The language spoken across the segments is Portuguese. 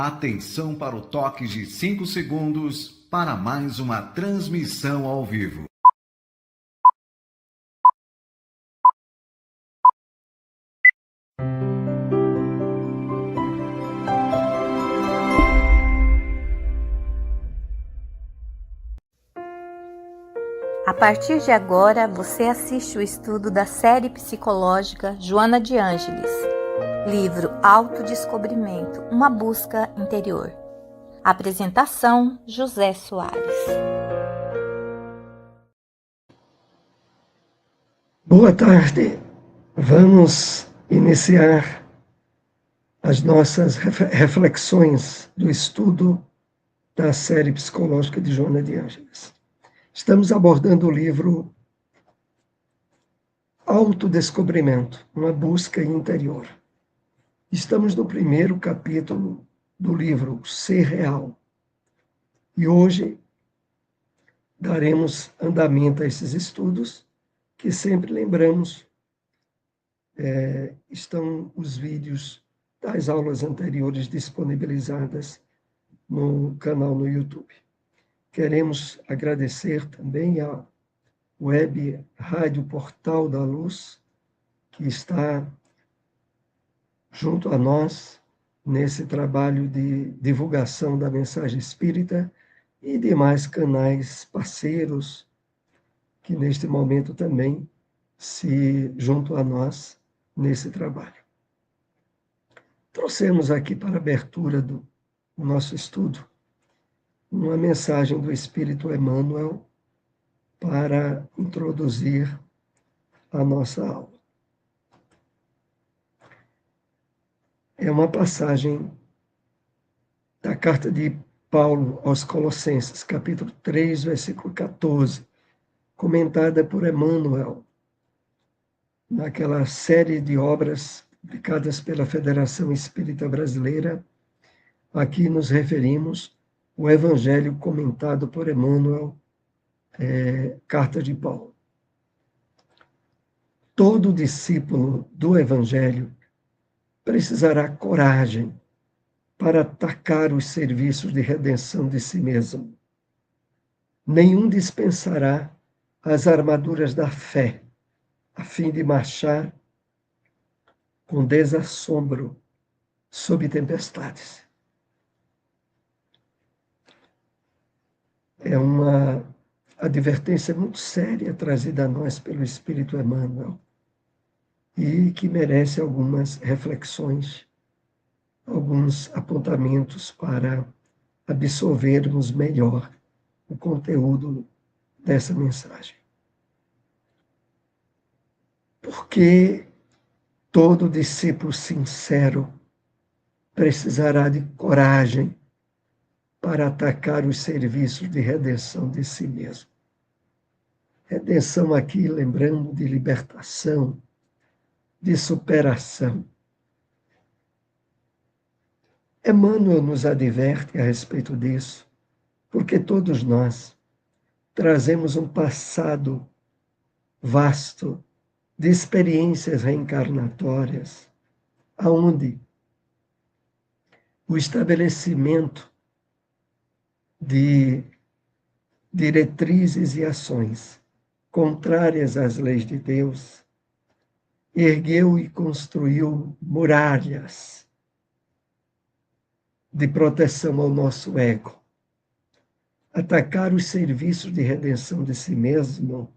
Atenção para o toque de 5 segundos para mais uma transmissão ao vivo. A partir de agora, você assiste o estudo da série psicológica Joana de Ângeles, livro Autodescobrimento, uma busca interior. Apresentação, José Soares. Boa tarde. Vamos iniciar as nossas reflexões do estudo da série psicológica de Joana de Ângeles. Estamos abordando o livro Autodescobrimento, uma busca interior. Estamos no primeiro capítulo do livro Ser Real. E hoje daremos andamento a esses estudos, que sempre lembramos, estão os vídeos das aulas anteriores disponibilizadas no canal no YouTube. Queremos agradecer também à Web Rádio Portal da Luz, que está junto a nós nesse trabalho de divulgação da mensagem espírita e demais canais parceiros que neste momento também se juntam a nós nesse trabalho. Trouxemos aqui para a abertura do nosso estudo uma mensagem do Espírito Emmanuel para introduzir a nossa aula. É uma passagem da carta de Paulo aos Colossenses, capítulo 3, versículo 14, comentada por Emmanuel, naquela série de obras publicadas pela Federação Espírita Brasileira. Aqui nos referimos ao Evangelho comentado por Emmanuel, carta de Paulo. Todo discípulo do Evangelho precisará coragem para atacar os serviços de redenção de si mesmo. Nenhum dispensará as armaduras da fé, a fim de marchar com desassombro sob tempestades. É uma advertência muito séria trazida a nós pelo Espírito Emmanuel e que merece algumas reflexões, alguns apontamentos para absorvermos melhor o conteúdo dessa mensagem. Porque todo discípulo sincero precisará de coragem para atacar os serviços de redenção de si mesmo. Redenção aqui, lembrando de libertação, de superação. Emmanuel nos adverte a respeito disso, porque todos nós trazemos um passado vasto de experiências reencarnatórias, aonde o estabelecimento de diretrizes e ações contrárias às leis de Deus ergueu e construiu muralhas de proteção ao nosso ego. Atacar os serviços de redenção de si mesmo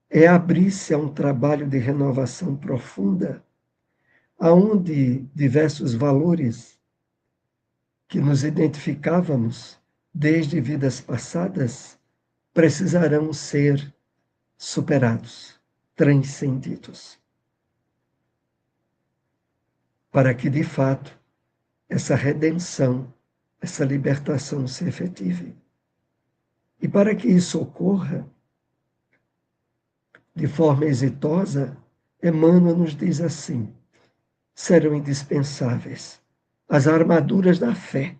é abrir-se a um trabalho de renovação profunda, aonde diversos valores que nos identificávamos desde vidas passadas precisarão ser superados, transcendidos, para que, de fato, essa redenção, essa libertação se efetive. E para que isso ocorra de forma exitosa, Emmanuel nos diz assim: serão indispensáveis as armaduras da fé.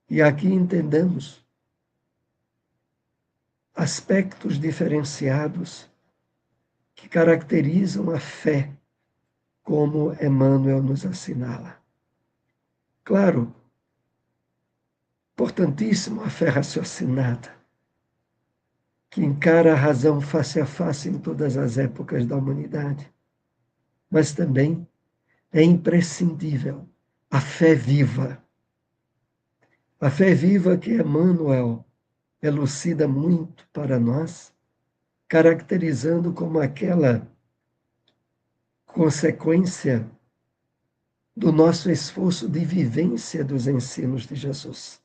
E aqui entendamos aspectos diferenciados que caracterizam a fé, como Emmanuel nos assinala. Claro, importantíssimo a fé raciocinada, que encara a razão face a face em todas as épocas da humanidade. Mas também é imprescindível a fé viva. A fé viva que Emmanuel elucida muito para nós, caracterizando como aquela consequência do nosso esforço de vivência dos ensinos de Jesus.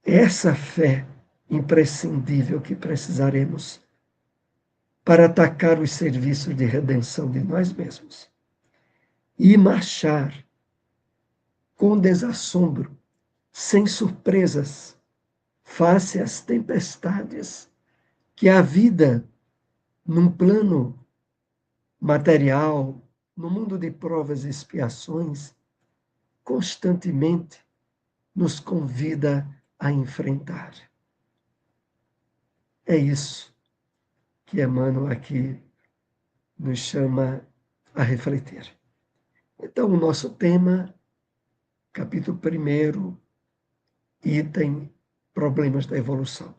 Essa fé imprescindível que precisaremos para atacar os serviços de redenção de nós mesmos e marchar com desassombro, sem surpresas, face às tempestades que a vida, num plano material, no mundo de provas e expiações, constantemente nos convida a enfrentar. É isso que Emmanuel aqui nos chama a refletir. Então, o nosso tema, capítulo 1, item Problemas da Evolução.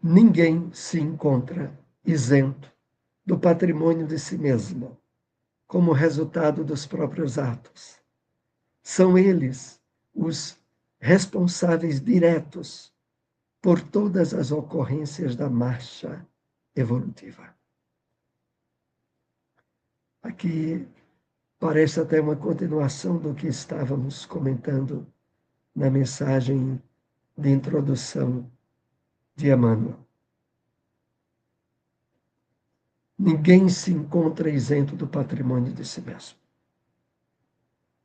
Ninguém se encontra isento do patrimônio de si mesmo, como resultado dos próprios atos. São eles os responsáveis diretos por todas as ocorrências da marcha evolutiva. Aqui parece até uma continuação do que estávamos comentando na mensagem de introdução de Emmanuel. Ninguém se encontra isento do patrimônio de si mesmo.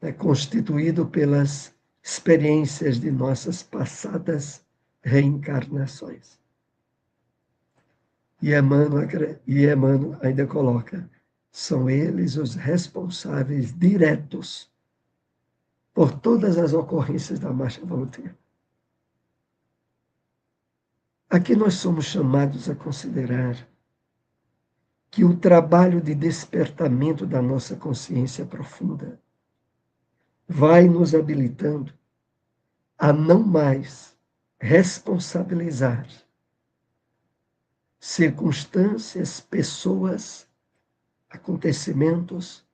É constituído pelas experiências de nossas passadas reencarnações. E Emmanuel ainda coloca: são eles os responsáveis diretos por todas as ocorrências da marcha evolutiva. Aqui nós somos chamados a considerar que o trabalho de despertamento da nossa consciência profunda vai nos habilitando a não mais responsabilizar circunstâncias, pessoas, acontecimentos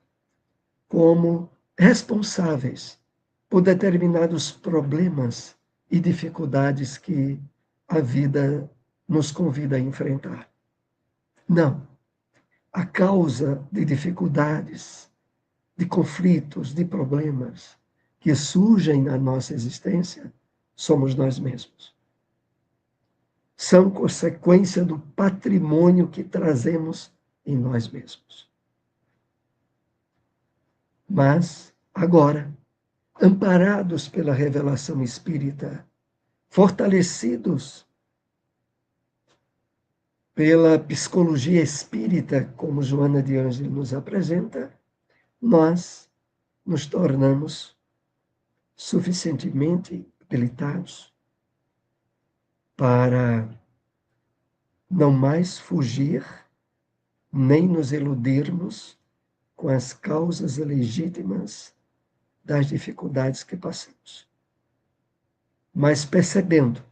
como responsáveis por determinados problemas e dificuldades que a vida nos convida a enfrentar. Não. A causa de dificuldades, de conflitos, de problemas que surgem na nossa existência somos nós mesmos. São consequência do patrimônio que trazemos em nós mesmos. Mas, agora, amparados pela revelação espírita, fortalecidos pela psicologia espírita, como Joana de Ângeles nos apresenta, nós nos tornamos suficientemente habilitados para não mais fugir, nem nos iludirmos com as causas legítimas das dificuldades que passamos. Mas percebendo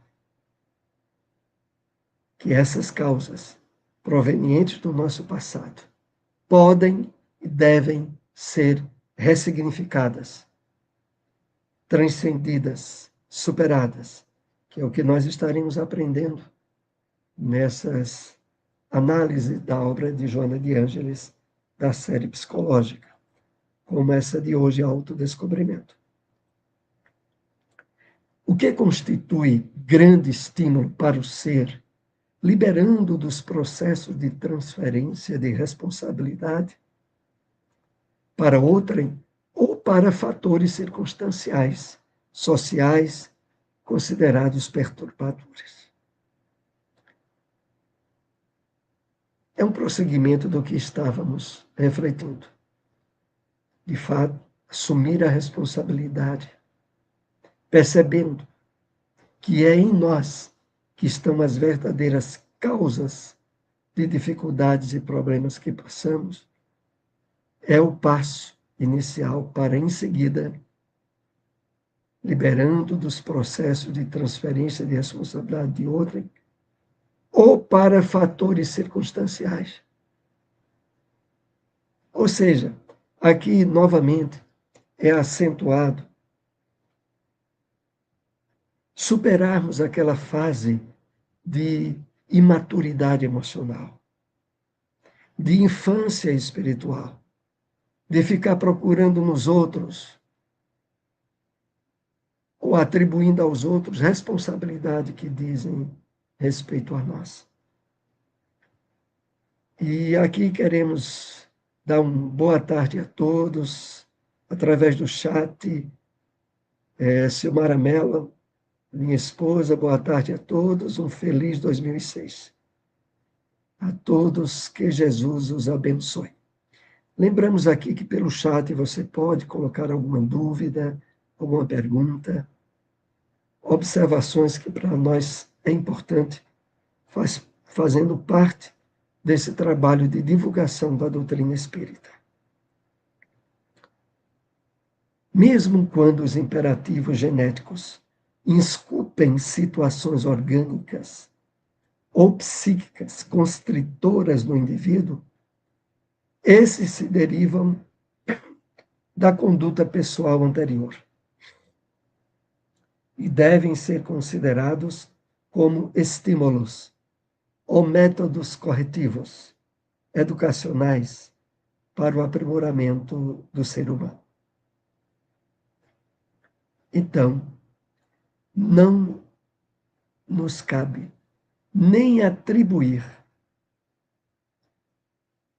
que essas causas, provenientes do nosso passado, podem e devem ser ressignificadas, transcendidas, superadas, que é o que nós estaremos aprendendo nessas análises da obra de Joana de Ângeles, da série psicológica, como essa de hoje, Autodescobrimento. O que constitui grande estímulo para o ser, liberando dos processos de transferência de responsabilidade para outrem ou para fatores circunstanciais, sociais, considerados perturbadores. É um prosseguimento do que estávamos refletindo. De fato, assumir a responsabilidade, percebendo que é em nós que estão as verdadeiras causas de dificuldades e problemas que passamos, é o passo inicial para, em seguida, liberando dos processos de transferência de responsabilidade de outrem, ou para fatores circunstanciais. Ou seja, aqui, novamente, é acentuado superarmos aquela fase de imaturidade emocional, de infância espiritual, de ficar procurando nos outros ou atribuindo aos outros responsabilidade que dizem respeito a nós. E aqui queremos dar uma boa tarde a todos, através do chat. Silmara Mello, minha esposa, boa tarde a todos, um feliz 2006. A todos, que Jesus os abençoe. Lembramos aqui que pelo chat você pode colocar alguma dúvida, alguma pergunta, observações que para nós é importante, fazendo parte desse trabalho de divulgação da doutrina espírita. Mesmo quando os imperativos genéticos esculpem situações orgânicas ou psíquicas constritoras no indivíduo, esses se derivam da conduta pessoal anterior e devem ser considerados como estímulos ou métodos corretivos educacionais para o aprimoramento do ser humano. Então, não nos cabe nem atribuir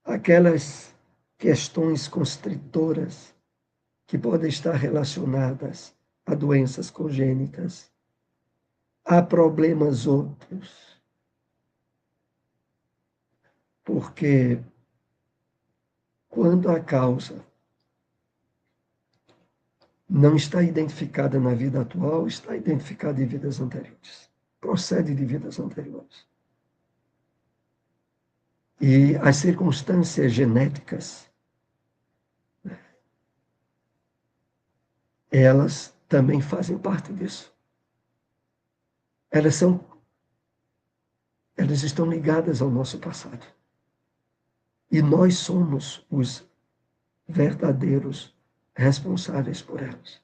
aquelas questões constritoras que podem estar relacionadas a doenças congênitas, a problemas outros, porque quando a causa não está identificada na vida atual, está identificada em vidas anteriores. Procede de vidas anteriores. E as circunstâncias genéticas, elas também fazem parte disso. Elas estão ligadas ao nosso passado. E nós somos os verdadeiros responsáveis por elas.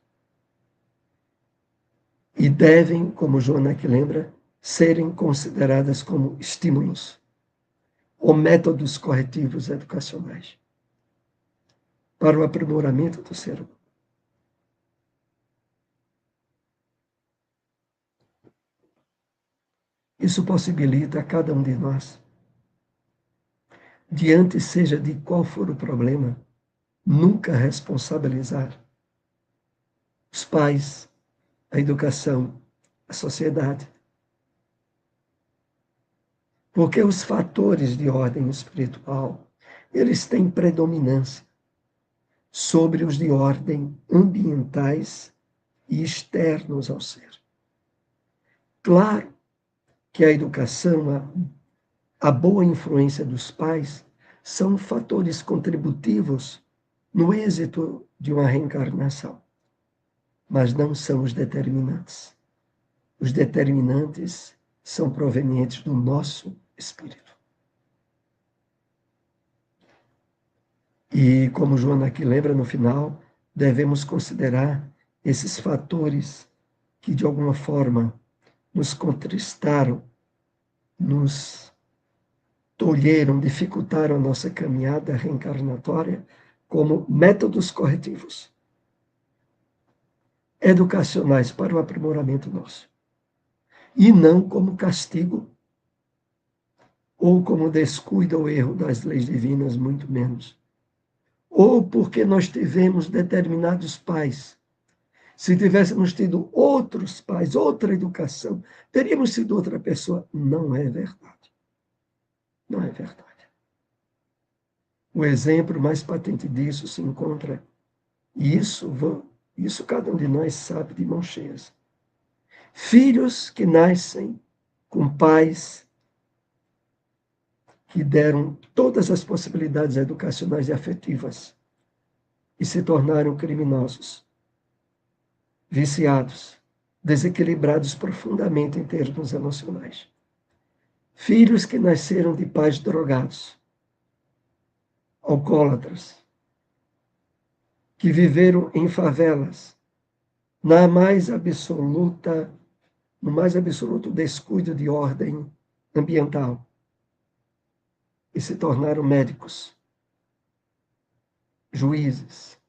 E devem, como Joana aqui lembra, serem consideradas como estímulos ou métodos corretivos educacionais para o aprimoramento do ser humano. Isso possibilita a cada um de nós, diante seja de qual for o problema, nunca responsabilizar os pais, a educação, a sociedade. Porque os fatores de ordem espiritual, eles têm predominância sobre os de ordem ambientais e externos ao ser. Claro que a educação, a boa influência dos pais, são fatores contributivos no êxito de uma reencarnação, mas não são os determinantes. Os determinantes são provenientes do nosso espírito. E, como Joana aqui lembra no final, devemos considerar esses fatores que, de alguma forma, nos contristaram, nos tolheram, dificultaram a nossa caminhada reencarnatória como métodos corretivos, educacionais para o aprimoramento nosso. E não como castigo ou como descuido ou erro das leis divinas, muito menos. Ou porque nós tivemos determinados pais. Se tivéssemos tido outros pais, outra educação, teríamos sido outra pessoa. Não é verdade. Não é verdade. O exemplo mais patente disso se encontra, e isso cada um de nós sabe de mãos cheias. Filhos que nascem com pais que deram todas as possibilidades educacionais e afetivas e se tornaram criminosos, viciados, desequilibrados profundamente em termos emocionais. Filhos que nasceram de pais drogados, alcoólatras, que viveram em favelas, no mais absoluto descuido de ordem ambiental, e se tornaram médicos, juízes,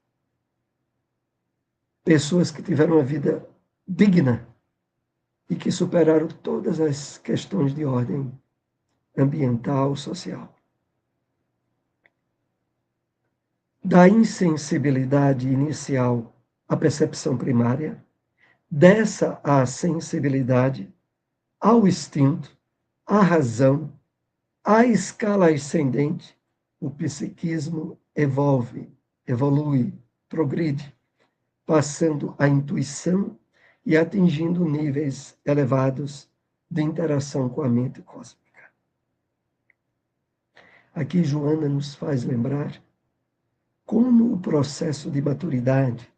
pessoas que tiveram uma vida digna e que superaram todas as questões de ordem ambiental, social. Da insensibilidade inicial à percepção primária, dessa à sensibilidade, ao instinto, à razão, à escala ascendente, o psiquismo evolui, progride, passando à intuição e atingindo níveis elevados de interação com a mente cósmica. Aqui Joana nos faz lembrar como o processo de maturidade,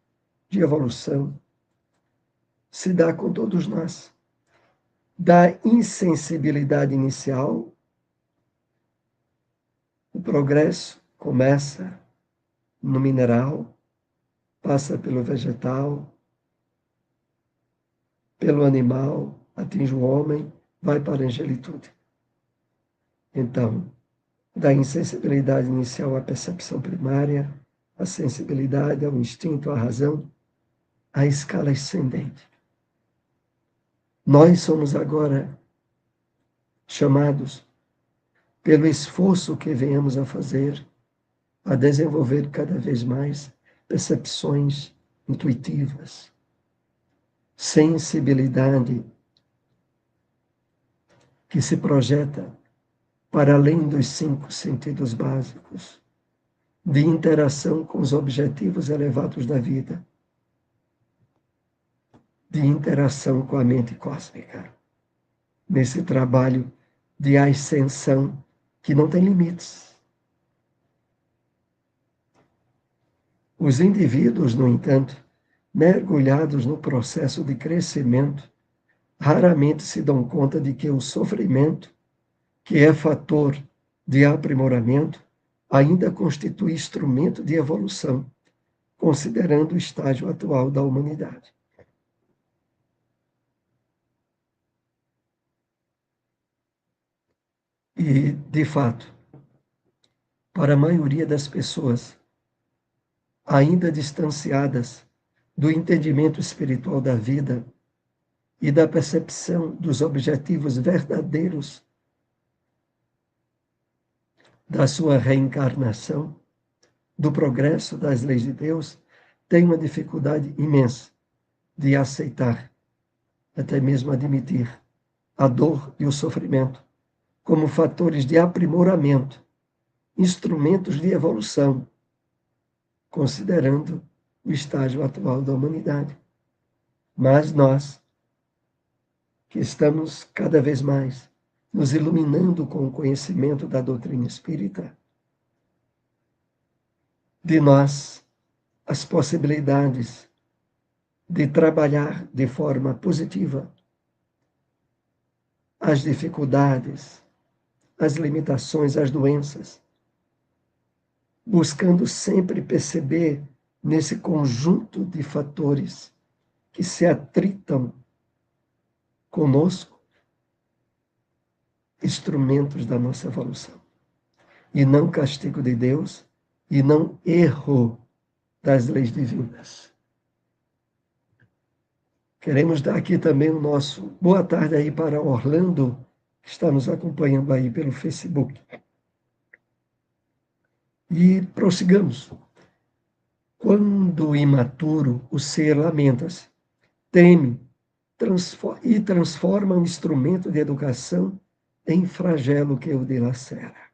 de evolução, se dá com todos nós. Da insensibilidade inicial, o progresso começa no mineral, passa pelo vegetal, pelo animal, atinge o homem, vai para a angelitude. Então, da insensibilidade inicial à percepção primária, a sensibilidade ao instinto, à razão, à escala ascendente. Nós somos agora chamados, pelo esforço que venhamos a fazer, a desenvolver cada vez mais percepções intuitivas, sensibilidade que se projeta para além dos 5 sentidos básicos, de interação com os objetivos elevados da vida, de interação com a mente cósmica, nesse trabalho de ascensão que não tem limites. Os indivíduos, no entanto, mergulhados no processo de crescimento, raramente se dão conta de que o sofrimento, que é fator de aprimoramento, ainda constitui instrumento de evolução, considerando o estágio atual da humanidade. E, de fato, para a maioria das pessoas, ainda distanciadas do entendimento espiritual da vida e da percepção dos objetivos verdadeiros da sua reencarnação, do progresso das leis de Deus, tem uma dificuldade imensa de aceitar, até mesmo admitir, a dor e o sofrimento como fatores de aprimoramento, instrumentos de evolução, considerando o estágio atual da humanidade. Mas nós, que estamos cada vez mais nos iluminando com o conhecimento da doutrina espírita, de nós as possibilidades de trabalhar de forma positiva as dificuldades, as limitações, as doenças, buscando sempre perceber nesse conjunto de fatores que se atritam conosco, instrumentos da nossa evolução. E não castigo de Deus, e não erro das leis divinas. Queremos dar aqui também o nosso boa tarde aí para Orlando, que está nos acompanhando aí pelo Facebook. E prossigamos. Quando imaturo, o ser lamenta-se, teme e transforma um instrumento de educação em flagelo que o dilacera,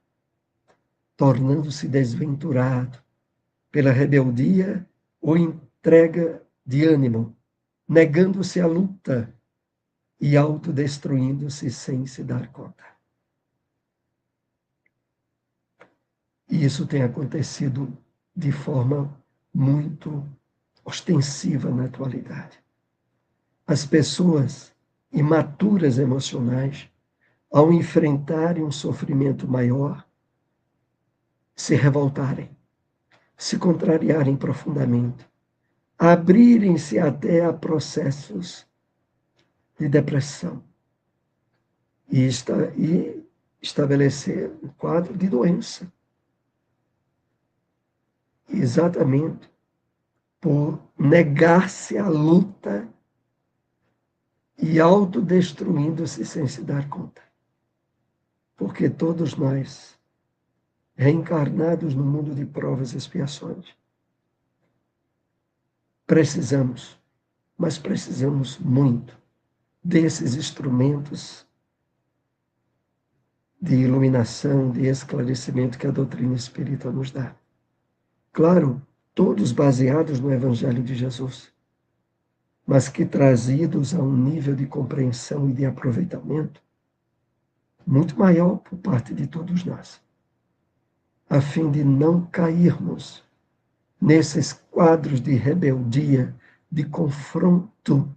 tornando-se desventurado pela rebeldia ou entrega de ânimo, negando-se à luta e autodestruindo-se sem se dar conta. E isso tem acontecido de forma muito ostensiva na atualidade. As pessoas imaturas emocionais, ao enfrentarem um sofrimento maior, se revoltarem, se contrariarem profundamente, abrirem-se até a processos de depressão e estabelecer um quadro de doença. Exatamente por negar-se à luta e autodestruindo-se sem se dar conta. Porque todos nós, reencarnados no mundo de provas e expiações, precisamos, mas precisamos muito desses instrumentos de iluminação, de esclarecimento que a doutrina espírita nos dá. Claro, todos baseados no Evangelho de Jesus, mas que trazidos a um nível de compreensão e de aproveitamento muito maior por parte de todos nós, a fim de não cairmos nesses quadros de rebeldia, de confronto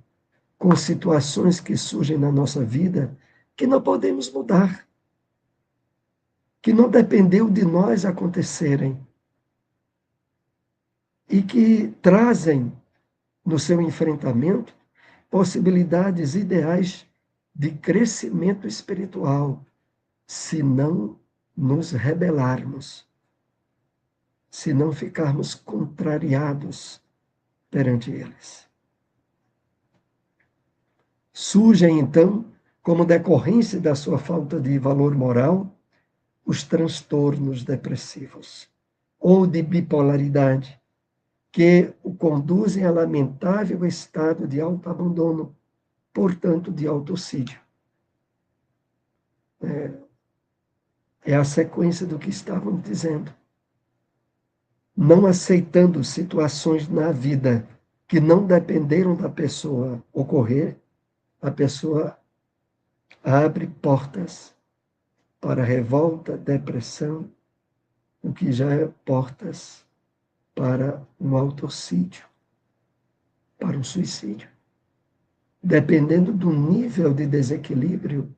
com situações que surgem na nossa vida que não podemos mudar, que não dependeu de nós acontecerem e que trazem no seu enfrentamento possibilidades ideais de crescimento espiritual, se não nos rebelarmos, se não ficarmos contrariados perante eles. Surgem, então, como decorrência da sua falta de valor moral, os transtornos depressivos ou de bipolaridade, que o conduzem a lamentável estado de autoabandono, portanto, de autocídio. É a sequência do que estávamos dizendo. Não aceitando situações na vida que não dependeram da pessoa ocorrer, a pessoa abre portas para revolta, depressão, o que já é portas para um autocídio, para um suicídio. Dependendo do nível de desequilíbrio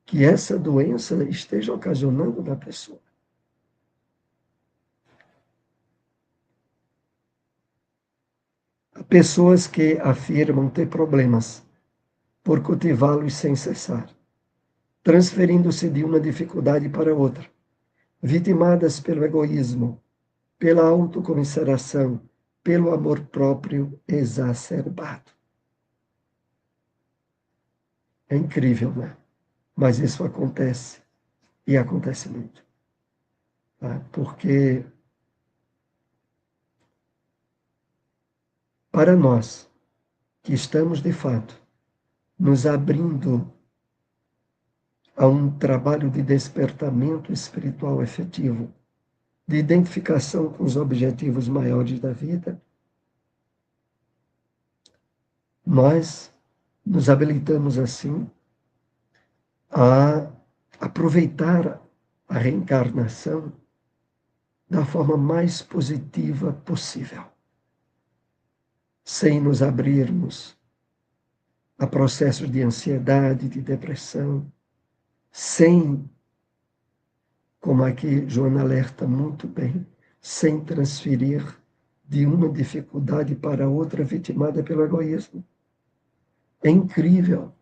que essa doença esteja ocasionando na pessoa. Há pessoas que afirmam ter problemas por cultivá-los sem cessar, transferindo-se de uma dificuldade para outra, vitimadas pelo egoísmo, pela autocomiseração, pelo amor próprio exacerbado. É incrível, né? Mas isso acontece, e acontece muito. Tá? Porque, para nós, que estamos, de fato, nos abrindo a um trabalho de despertamento espiritual efetivo, de identificação com os objetivos maiores da vida, nós nos habilitamos, assim, a aproveitar a reencarnação da forma mais positiva possível, sem nos abrirmos a processos de ansiedade, de depressão, sem, como aqui Joana alerta muito bem, sem transferir de uma dificuldade para outra vitimada pelo egoísmo. É incrível,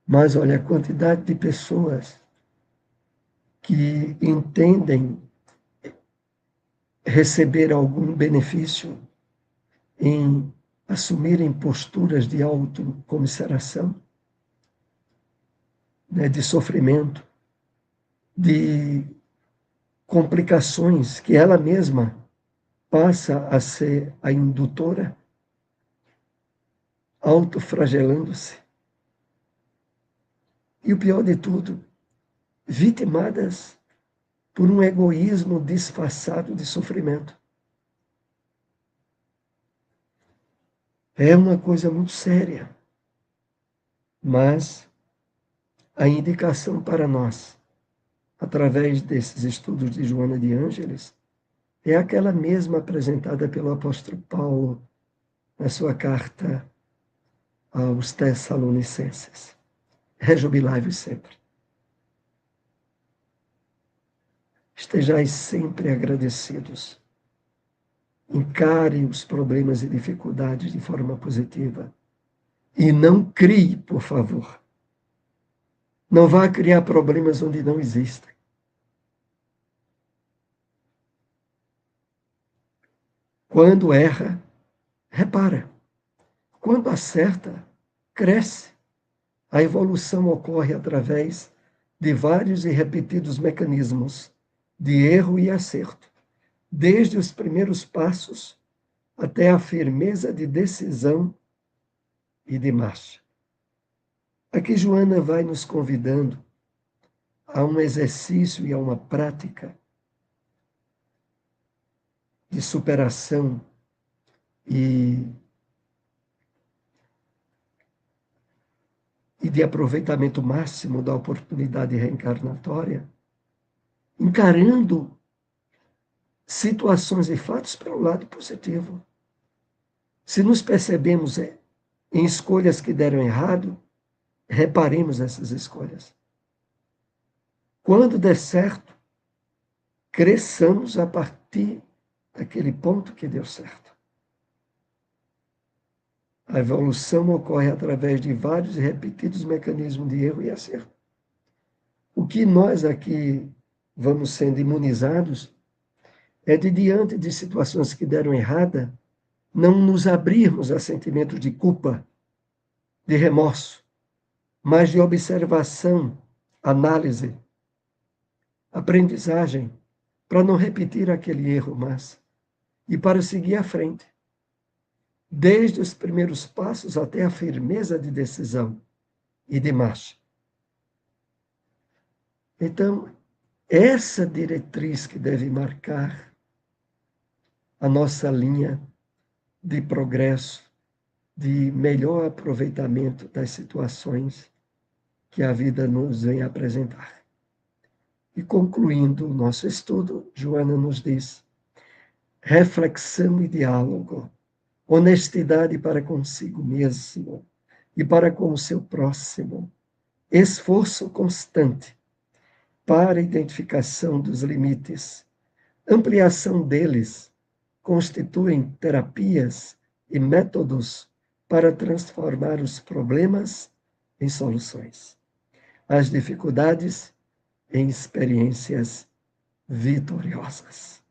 mas olha a quantidade de pessoas que entendem receber algum benefício em assumirem posturas de autocomiseração, né, de sofrimento, de complicações que ela mesma passa a ser a indutora, autoflagelando-se. E o pior de tudo, vitimadas por um egoísmo disfarçado de sofrimento. É uma coisa muito séria, mas a indicação para nós, através desses estudos de Joana de Ângeles, é aquela mesma apresentada pelo apóstolo Paulo na sua carta aos Tessalonicenses. Rejubilai-vos sempre. Estejais sempre agradecidos. Encare os problemas e dificuldades de forma positiva. E não crie, por favor. Não vá criar problemas onde não existem. Quando erra, repara. Quando acerta, cresce. A evolução ocorre através de vários e repetidos mecanismos de erro e acerto, desde os primeiros passos até a firmeza de decisão e de marcha. Aqui Joana vai nos convidando a um exercício e a uma prática de superação e de aproveitamento máximo da oportunidade reencarnatória, encarando situações e fatos para o lado positivo. Se nos percebemos em escolhas que deram errado, reparemos essas escolhas. Quando der certo, cresçamos a partir daquele ponto que deu certo. A evolução ocorre através de vários e repetidos mecanismos de erro e acerto. O que nós aqui vamos sendo imunizados é de, diante de situações que deram errada, não nos abrirmos a sentimentos de culpa, de remorso, mas de observação, análise, aprendizagem, para não repetir aquele erro mais e para seguir à frente. Desde os primeiros passos até a firmeza de decisão e de marcha. Então, essa diretriz que deve marcar a nossa linha de progresso, de melhor aproveitamento das situações que a vida nos vem apresentar. E concluindo o nosso estudo, Joana nos diz: reflexão e diálogo, honestidade para consigo mesmo e para com o seu próximo, esforço constante para a identificação dos limites, ampliação deles, constituem terapias e métodos para transformar os problemas em soluções, as dificuldades em experiências vitoriosas.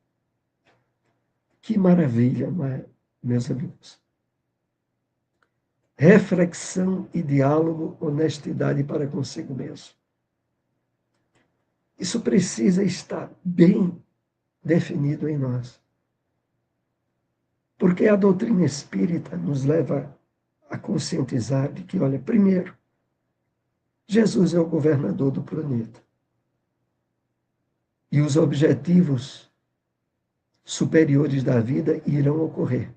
Que maravilha, meus amigos. Reflexão e diálogo, honestidade para consigo mesmo. Isso precisa estar bem definido em nós. Porque a doutrina espírita nos leva a conscientizar de que, olha, primeiro, Jesus é o governador do planeta. E os objetivos superiores da vida irão ocorrer.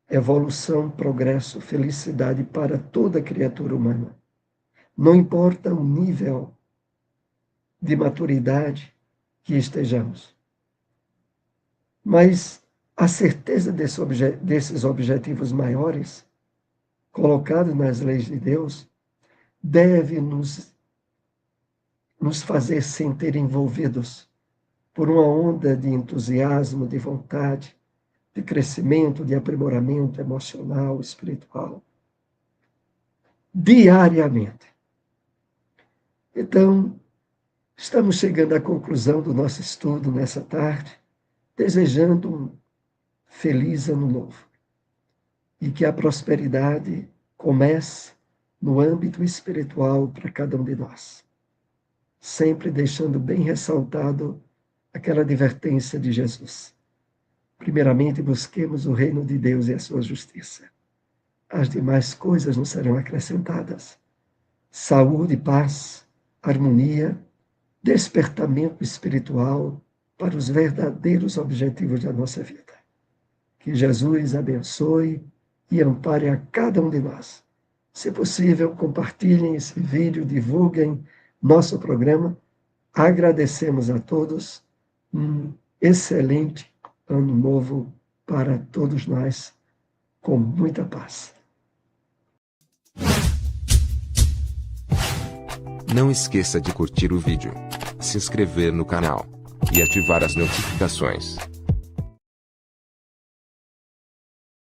Evolução, progresso, felicidade para toda criatura humana. Não importa o nível de maturidade que estejamos. Mas a certeza desses objetivos maiores, colocados nas leis de Deus, deve nos fazer sentir envolvidos por uma onda de entusiasmo, de vontade, de crescimento, de aprimoramento emocional, espiritual, diariamente. Então, estamos chegando à conclusão do nosso estudo nessa tarde, desejando um feliz ano novo e que a prosperidade comece no âmbito espiritual para cada um de nós, sempre deixando bem ressaltado aquela advertência de Jesus. Primeiramente, busquemos o reino de Deus e a sua justiça. As demais coisas nos serão acrescentadas. Saúde, paz, harmonia, despertamento espiritual para os verdadeiros objetivos da nossa vida. Que Jesus abençoe e ampare a cada um de nós. Se possível, compartilhem esse vídeo, divulguem nosso programa. Agradecemos a todos. excelente ano novo para todos nós, com muita paz. Não esqueça de curtir o vídeo, se inscrever no canal e ativar as notificações.